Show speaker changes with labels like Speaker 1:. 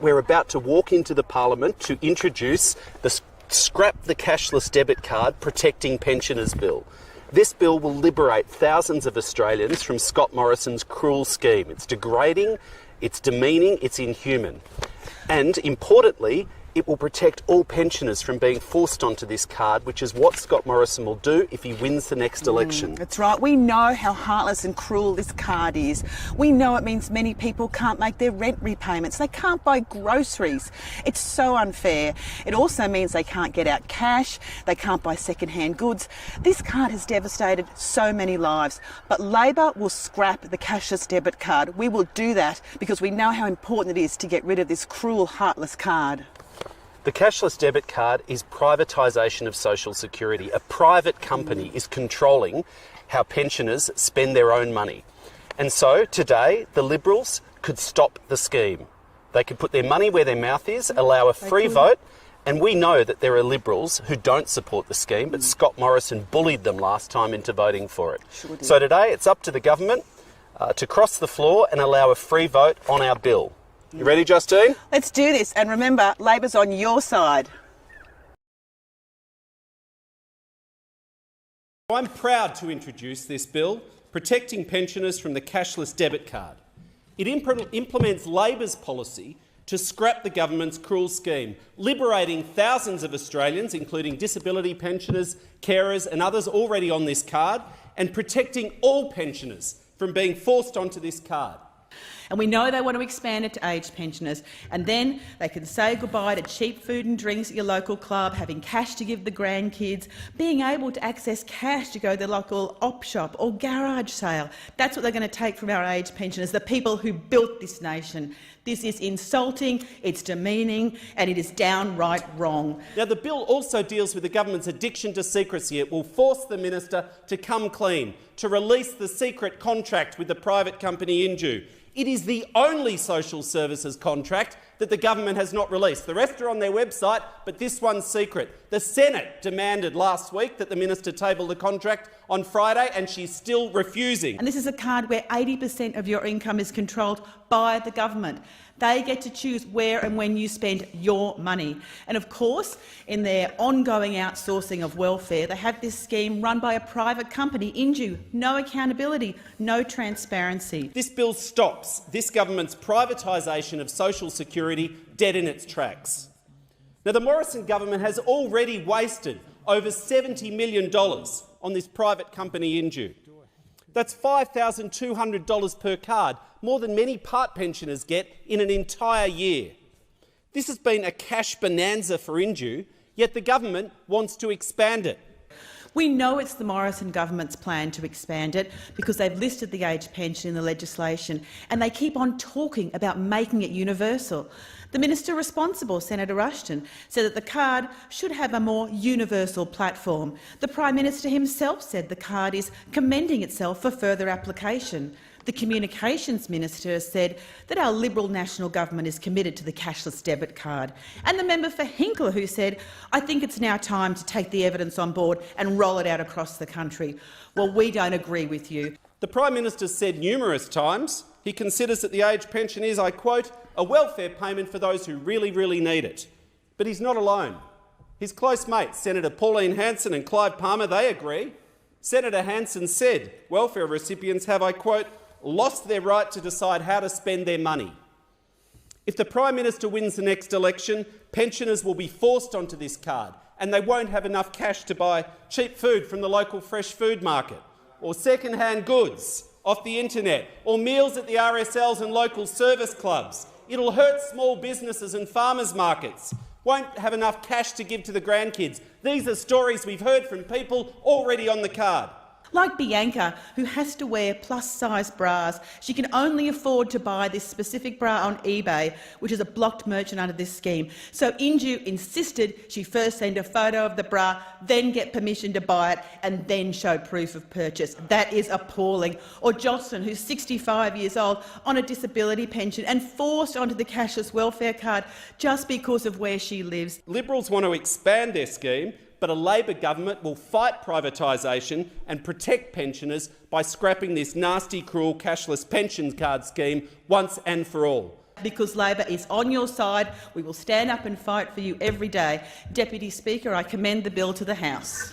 Speaker 1: we're about to walk into the Parliament to introduce the Scrap the Cashless Debit Card Protecting Pensioners Bill. This bill will liberate thousands of Australians from Scott Morrison's cruel scheme. It's degrading, it's demeaning, it's inhuman. And importantly, it will protect all pensioners from being forced onto this card, which is what Scott Morrison will do if he wins the next election.
Speaker 2: That's right. We know how heartless and cruel this card is. We know it means many people can't make their rent repayments. They can't buy groceries. It's so unfair. It also means they can't get out cash. They can't buy second-hand goods. This card has devastated so many lives. But Labor will scrap the cashless debit card. We will do that because we know how important it is to get rid of this cruel, heartless card.
Speaker 1: The cashless debit card is privatisation of social security. A private company is controlling how pensioners spend their own money. And so today, the Liberals could stop the scheme. They could put their money where their mouth is, allow a free vote, and we know that there are Liberals who don't support the scheme, but Scott Morrison bullied them last time into voting for it. So today, it's up to the government to cross the floor and allow a free vote on our bill. You ready, Justine?
Speaker 2: Let's do this. And remember, Labor's on your side.
Speaker 1: I'm proud to introduce this bill, protecting pensioners from the cashless debit card. It implements Labor's policy to scrap the government's cruel scheme, liberating thousands of Australians, including disability pensioners, carers and others already on this card, and protecting all pensioners from being forced onto this card.
Speaker 3: And we know they want to expand it to aged pensioners, and then they can say goodbye to cheap food and drinks at your local club, having cash to give the grandkids, being able to access cash to go to their local op shop or garage sale. That's what they're going to take from our aged pensioners, the people who built this nation. This is insulting, it's demeaning, and it is downright wrong.
Speaker 1: Now, the bill also deals with the government's addiction to secrecy. It will force the minister to come clean, to release the secret contract with the private company Inju. It is the only social services contract that the government has not released. The rest are on their website, but this one's secret. The Senate demanded last week that the minister table the contract on Friday, and she's still refusing.
Speaker 3: And this is a card where 80% of your income is controlled by the government. They get to choose where and when you spend your money. And of course, in their ongoing outsourcing of welfare, they have this scheme run by a private company, Inju. No accountability, no transparency.
Speaker 1: This bill stops this government's privatisation of social security dead in its tracks. Now, the Morrison government has already wasted over $70 million on this private company Inju. That's $5,200 per card, more than many part pensioners get in an entire year. This has been a cash bonanza for Inju, yet the government wants to expand it.
Speaker 3: We know it's the Morrison government's plan to expand it because they've listed the age pension in the legislation, and they keep on talking about making it universal. The minister responsible, Senator Rushton, said that the card should have a more universal platform. The Prime Minister himself said the card is commending itself for further application. The Communications Minister has said that our Liberal National Government is committed to the cashless debit card. And the member for Hinkle, who said, "I think it's now time to take the evidence on board and roll it out across the country." Well, we don't agree with you.
Speaker 1: The Prime Minister said numerous times he considers that the age pension is, I quote, "a welfare payment for those who really, really need it." But he's not alone. His close mates, Senator Pauline Hanson and Clive Palmer, they agree. Senator Hanson said welfare recipients have, I quote, "lost their right to decide how to spend their money." If the Prime Minister wins the next election, pensioners will be forced onto this card, and they won't have enough cash to buy cheap food from the local fresh food market, or second-hand goods off the internet, or meals at the RSLs and local service clubs. It'll hurt small businesses and farmers' markets. Won't have enough cash to give to the grandkids. These are stories we've heard from people already on the card.
Speaker 3: Like Bianca, who has to wear plus-size bras. She can only afford to buy this specific bra on eBay, which is a blocked merchant under this scheme. So Inju insisted she first send a photo of the bra, then get permission to buy it, and then show proof of purchase. That is appalling. Or Jocelyn, who's 65 years old, on a disability pension and forced onto the cashless welfare card just because of where she lives.
Speaker 1: Liberals want to expand their scheme, but a Labor government will fight privatisation and protect pensioners by scrapping this nasty, cruel cashless pension card scheme once and for all.
Speaker 3: because Labor is on your side. We will stand up and fight for you every day. Deputy Speaker, I commend the bill to the House.